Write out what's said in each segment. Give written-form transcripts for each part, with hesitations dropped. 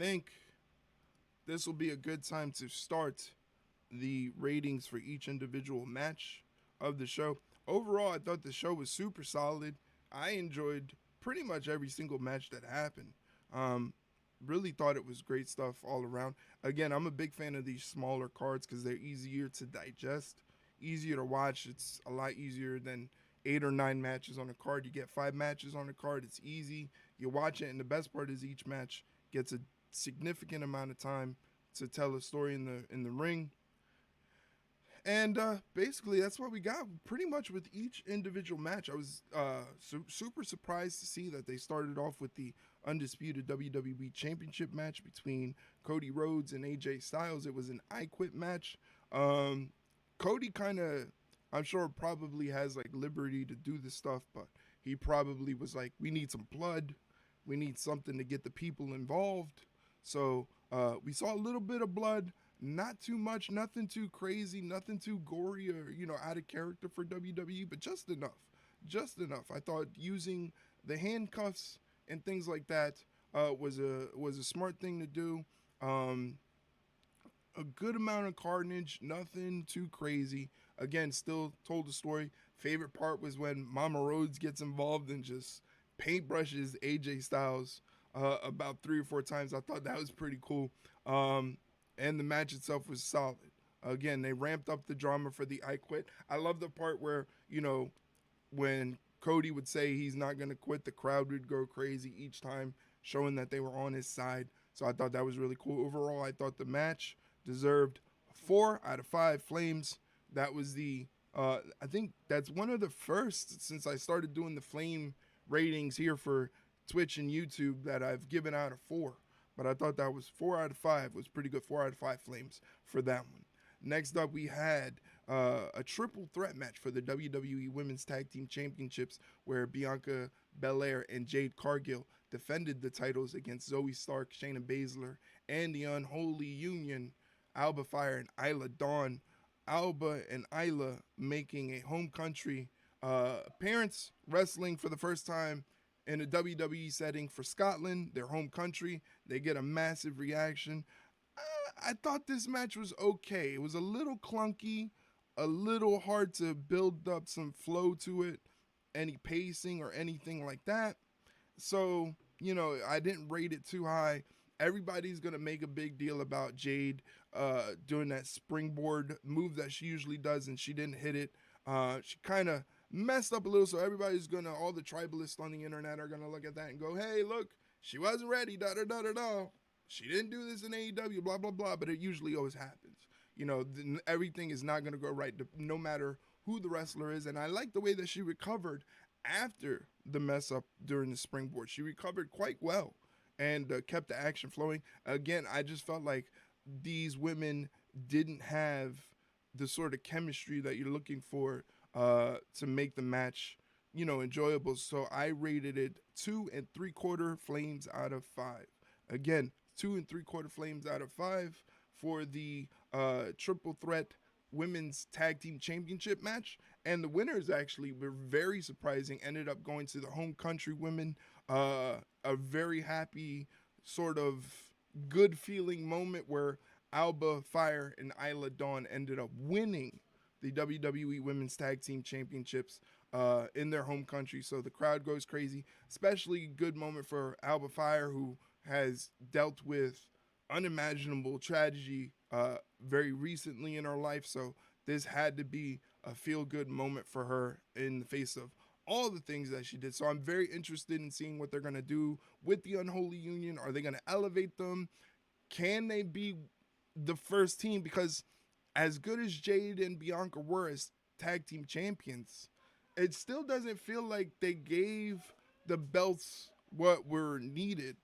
think this will be a good time to start the ratings for each individual match of the show. Overall, I thought the show was super solid. I enjoyed pretty much every single match that happened. Um, really thought it was great stuff all around. Again, I'm a big fan of these smaller cards because they're easier to digest, easier to watch. It's a lot easier than 8 or 9 matches on a card. You get 5 matches on a card. It's easy. You watch it, and the best part is each match gets a significant amount of time to tell a story in the ring. And basically, that's what we got pretty much with each individual match. I was super surprised to see that they started off with the undisputed WWE Championship match between Cody Rhodes and AJ Styles. It was an I Quit match. Um, Cody kind of, I'm sure, probably has like liberty to do this stuff, but he probably was like, we need some blood. We need something to get the people involved. So we saw a little bit of blood, not too much, nothing too crazy, nothing too gory or out of character for WWE, but just enough, just enough. I thought using the handcuffs and things like that was a smart thing to do. Um, a good amount of carnage, nothing too crazy. Again, still told the story. Favorite part was when Mama Rhodes gets involved and just paintbrushes AJ Styles about 3 or 4 times. I thought that was pretty cool. And the match itself was solid. Again, they ramped up the drama for the I Quit. I love the part where, when Cody would say he's not going to quit, the crowd would go crazy each time, showing that they were on his side. So I thought that was really cool. Overall, I thought the match deserved 4 out of 5 flames. That was I think that's one of the first since I started doing the flame ratings here for Twitch and YouTube that I've given out a 4. But I thought that was 4 out of 5 was pretty good. 4 out of 5 flames for that one. Next up, we had a triple threat match for the WWE Women's Tag Team Championships, where Bianca Belair and Jade Cargill defended the titles against Zoe Stark, Shayna Baszler, and the Unholy Union, Alba Fire and Isla Dawn. Alba and Isla making a home country appearance, wrestling for the first time in a WWE setting for Scotland, their home country. They get a massive reaction. I thought this match was okay. It was a little clunky, a little hard to build up some flow to it, any pacing or anything like that. So, I didn't rate it too high. Everybody's going to make a big deal about Jade doing that springboard move that she usually does, and she didn't hit it. She kind of messed up a little, so everybody's all the tribalists on the internet are gonna look at that and go, hey, look, she wasn't ready, da-da-da-da-da. She didn't do this in AEW, blah, blah, blah, but it usually always happens. Everything is not gonna go right, no matter who the wrestler is, and I like the way that she recovered after the mess up during the springboard. She recovered quite well and kept the action flowing. Again, I just felt like these women didn't have the sort of chemistry that you're looking for to make the match, enjoyable. So I rated it 2 3/4 flames out of 5. Again, 2 3/4 flames out of 5 for the triple threat women's tag team championship match. And the winners actually were very surprising. Ended up going to the home country women. A very happy sort of good feeling moment where Alba Fire and Isla Dawn ended up winning the WWE Women's Tag Team Championships in their home country. So the crowd goes crazy, especially good moment for Alba Fire, who has dealt with unimaginable tragedy very recently in her life. So this had to be a feel-good moment for her in the face of all the things that she did. So I'm very interested in seeing what they're going to do with the Unholy Union. Are they going to elevate them? Can they be the first team? Because as good as Jade and Bianca were as tag team champions, it still doesn't feel like they gave the belts what were needed,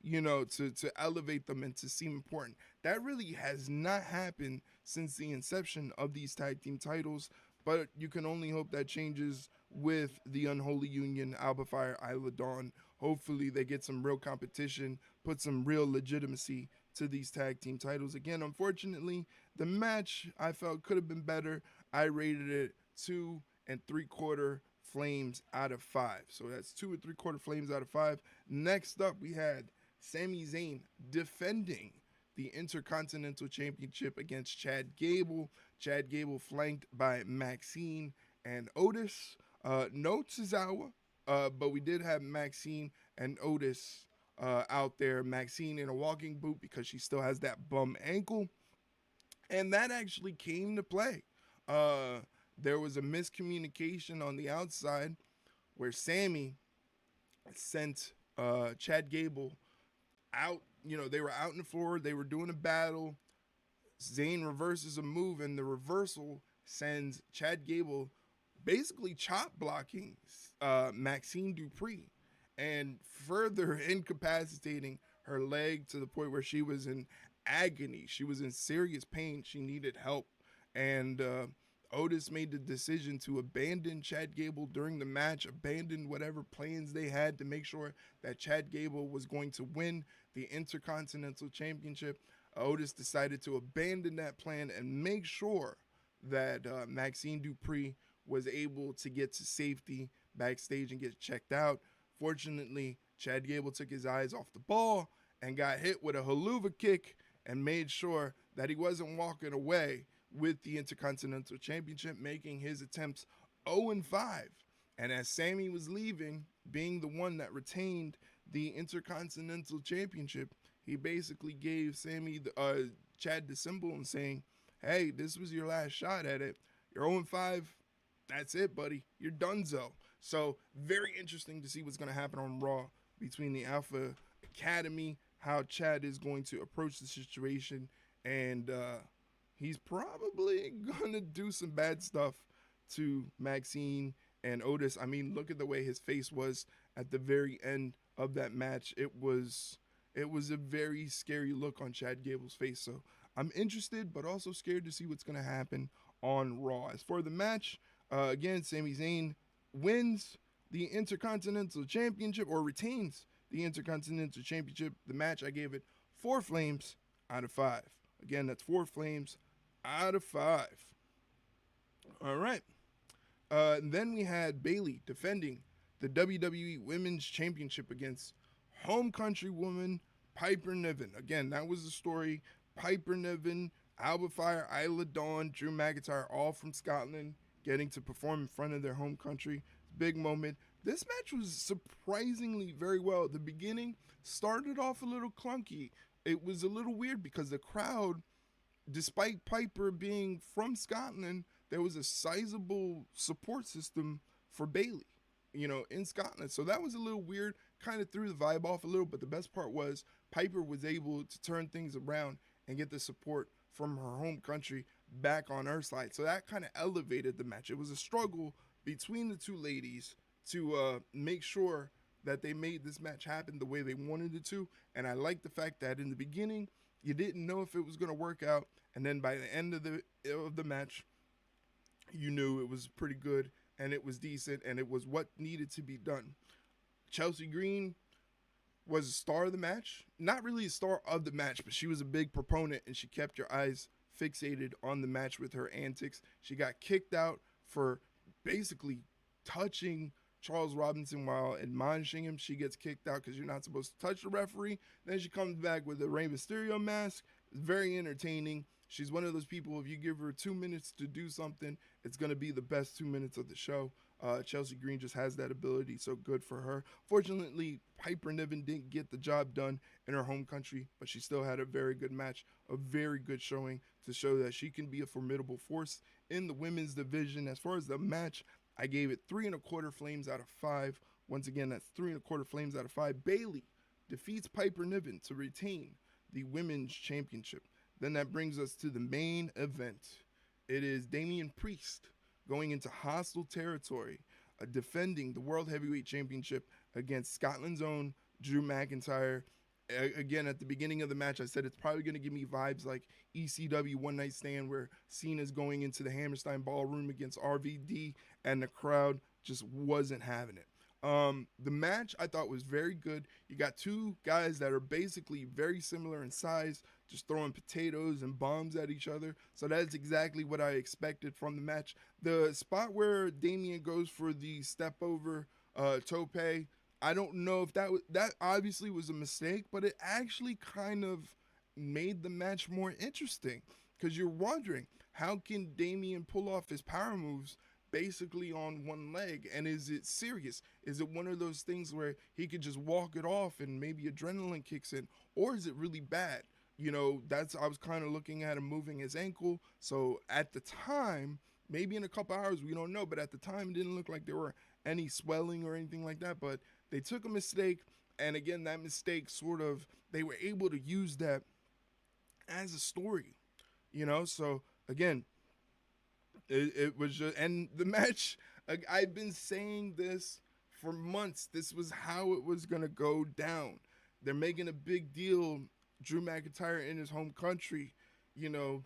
to elevate them and to seem important. That really has not happened since the inception of these tag team titles, but you can only hope that changes with the Unholy Union, Alba Fire, Isla Dawn. Hopefully they get some real competition, put some real legitimacy to these tag team titles. Again, unfortunately, the match I felt could have been better. I rated it 2 3/4 flames out of 5. So that's 2 3/4 flames out of 5. Next up, we had Sami Zayn defending the Intercontinental Championship against Chad Gable. Chad Gable flanked by Maxine and Otis. No Tozawa, but we did have Maxine and Otis out there. Maxine in a walking boot because she still has that bum ankle. And that actually came to play. Uh, there was a miscommunication on the outside where Sammy sent Chad Gable out. You know, they were out in the floor, they were doing a battle. Zayn reverses a move, and the reversal sends Chad Gable basically chop blocking Maxine Dupree and further incapacitating her leg to the point where she was in agony. She was in serious pain. She needed help. And Otis made the decision to abandon Chad Gable during the match, abandon whatever plans they had to make sure that Chad Gable was going to win the Intercontinental Championship. Otis decided to abandon that plan and make sure that Maxine Dupree was able to get to safety backstage and get checked out. Fortunately, Chad Gable took his eyes off the ball and got hit with a haluva kick and made sure that he wasn't walking away with the Intercontinental Championship, making his attempts 0-5. And as Sammy was leaving, being the one that retained the Intercontinental Championship, he basically gave Chad the symbol and saying, hey, this was your last shot at it. You're 0-5. That's it, buddy. You're donezo. So very interesting to see what's going to happen on Raw between the Alpha Academy, how Chad is going to approach the situation, and he's probably going to do some bad stuff to Maxine and Otis. I mean, look at the way his face was at the very end of that match. It was a very scary look on Chad Gable's face. So I'm interested, but also scared to see what's going to happen on Raw. As for the match, again, Sami Zayn wins the Intercontinental Championship, or retains the Intercontinental Championship. The match, I gave it 4 flames out of 5. Again, that's 4 flames out of 5. All right. Then we had Bayley defending the WWE Women's Championship against home country woman Piper Niven. Again, that was the story. Piper Niven, Alba Fire, Isla Dawn, Drew McIntyre, all from Scotland, getting to perform in front of their home country. Big moment. This match was surprisingly very well. The beginning started off a little clunky. It was a little weird because the crowd, despite Piper being from Scotland, there was a sizable support system for Bayley, in Scotland. So that was a little weird, kind of threw the vibe off a little, but the best part was Piper was able to turn things around and get the support from her home country back on her side. So that kind of elevated the match. It was a struggle between the two ladies to make sure that they made this match happen the way they wanted it to. And I like the fact that in the beginning, you didn't know if it was going to work out. And then by the end of the match, you knew it was pretty good and it was decent and it was what needed to be done. Chelsea Green was a star of the match. Not really a star of the match, but she was a big proponent and she kept your eyes fixated on the match with her antics. She got kicked out for basically touching Charles Robinson while admonishing him. She gets kicked out because you're not supposed to touch the referee. Then she comes back with a Rey Mysterio mask. It's very entertaining. She's one of those people, if you give her 2 minutes to do something, it's going to be the best 2 minutes of the show. Chelsea Green just has that ability, so good for her. Fortunately, Piper Niven didn't get the job done in her home country, but she still had a very good match, a very good showing to show that she can be a formidable force in the women's division. As far as the match, I gave it 3.25 flames out of 5. Once again, that's 3.25 flames out of 5. Bayley defeats Piper Niven to retain the women's championship. Then that brings us to the main event. It is Damian Priest going into hostile territory, defending the World Heavyweight Championship against Scotland's own Drew McIntyre. Again, at the beginning of the match, I said it's probably going to give me vibes like ECW One Night Stand, where Cena's going into the Hammerstein Ballroom against RVD, and the crowd just wasn't having it. The match I thought was very good. You got two guys that are basically very similar in size, just throwing potatoes and bombs at each other. So that's exactly what I expected from the match. The spot where Damian goes for the step over tope, I don't know if that obviously was a mistake, but it actually kind of made the match more interesting because you're wondering how can Damien pull off his power moves basically on one leg, and is it serious? Is it one of those things where he could just walk it off and maybe adrenaline kicks in, or is it really bad? That's I was kind of looking at him moving his ankle. So at the time, maybe in a couple hours, we don't know, but at the time, it didn't look like there were any swelling or anything like that. But they took a mistake, and again, that mistake sort of they were able to use that as a story. So again, it was just, and the match. I've been saying this for months. This was how it was gonna go down. They're making a big deal. Drew McIntyre in his home country, you know,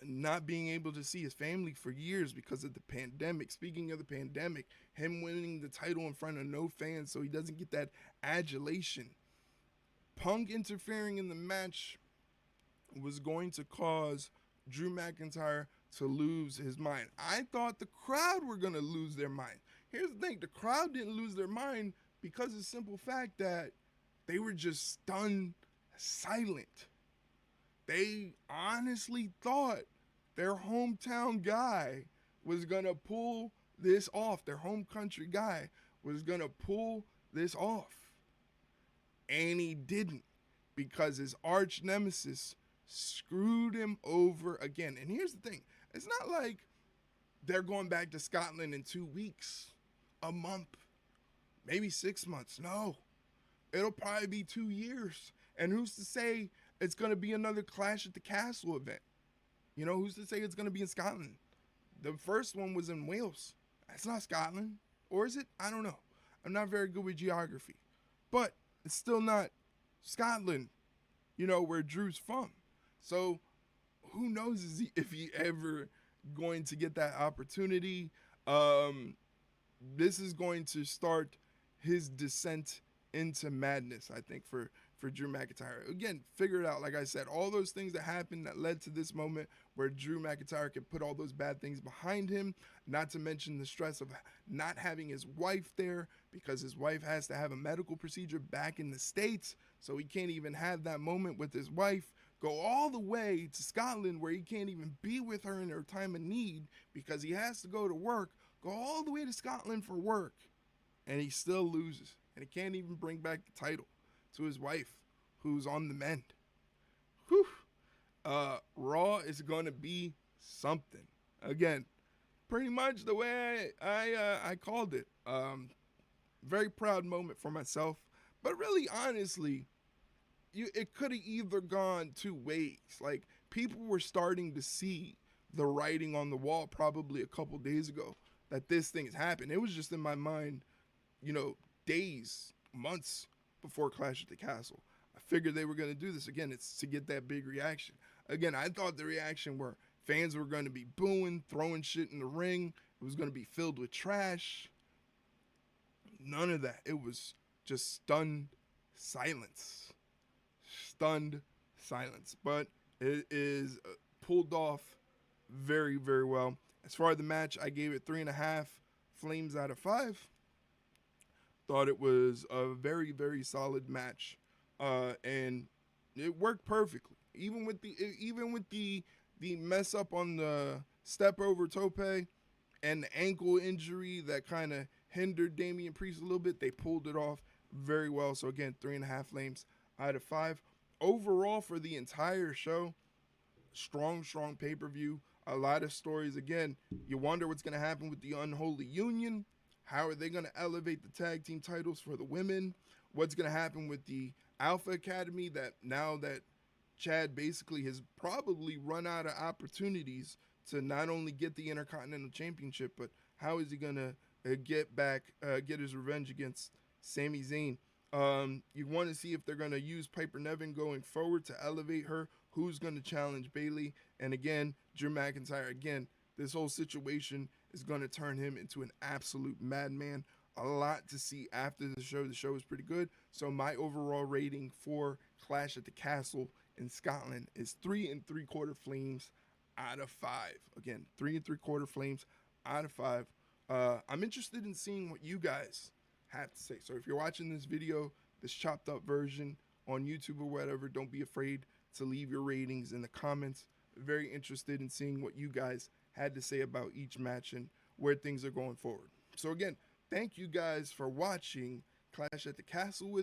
not being able to see his family for years because of the pandemic. Speaking of the pandemic, him winning the title in front of no fans, so he doesn't get that adulation. Punk interfering in the match was going to cause Drew McIntyre to lose his mind. I thought the crowd were going to lose their mind. Here's the thing, the crowd didn't lose their mind because of the simple fact that they were just stunned silent. They honestly thought their hometown guy was going to pull this off. Their home country guy was going to pull this off. And he didn't, because his arch nemesis screwed him over again. And here's the thing. It's not like they're going back to Scotland in 2 weeks, a month, maybe 6 months. No, it'll probably be 2 years. And who's to say it's going to be another Clash at the Castle event? Who's to say it's going to be in Scotland? The first one was in Wales. That's not Scotland. Or is it? I don't know. I'm not very good with geography. But it's still not Scotland, where Drew's from. So who knows if he ever going to get that opportunity. This is going to start his descent into madness, I think, for Drew McIntyre. Again, figure it out. Like I said, all those things that happened that led to this moment where Drew McIntyre can put all those bad things behind him, not to mention the stress of not having his wife there because his wife has to have a medical procedure back in the States, so he can't even have that moment with his wife. Go all the way to Scotland where he can't even be with her in her time of need because he has to go to work. Go all the way to Scotland for work, and he still loses. And he can't even bring back the title to his wife, who's on the mend. Whew. Raw is going to be something. Again, pretty much the way I called it. Very proud moment for myself. But really, honestly, it could have either gone two ways. Like, people were starting to see the writing on the wall probably a couple days ago that this thing has happened. It was just in my mind, days, months before Clash at the Castle. I figured they were going to do this. Again, it's to get that big reaction. Again, I thought the reaction were fans were going to be booing, throwing shit in the ring. It was going to be filled with trash. None of that. It was just stunned silence. Stunned silence. But it is pulled off very, very well. As far as the match, I gave it 3.5 flames out of 5. Thought it was a very, very solid match, and it worked perfectly. Even with the mess up on the step over Tope and the ankle injury that kind of hindered Damian Priest a little bit, they pulled it off very well. So again, 3.5 flames out of 5. Overall, for the entire show, strong pay-per-view. A lot of stories. Again, you wonder what's going to happen with the Unholy Union. How are they going to elevate the tag team titles for the women? What's going to happen with the Alpha Academy that now that Chad basically has probably run out of opportunities to not only get the Intercontinental Championship, but how is he going to get his revenge against Sami Zayn? You want to see if they're going to use Piper Niven going forward to elevate her. Who's going to challenge Bayley? And again, Drew McIntyre, again, this whole situation is going to turn him into an absolute madman. A lot to see after the show. The show is pretty good. So my overall rating for Clash at the Castle in Scotland is 3 3/4 flames out of 5. Again, 3 3/4 flames out of 5. I'm interested in seeing what you guys have to say. So if you're watching this video, this chopped up version on YouTube or whatever, don't be afraid to leave your ratings in the comments. Very interested in seeing what you guys had to say about each match and where things are going forward. So again, thank you guys for watching Clash at the Castle with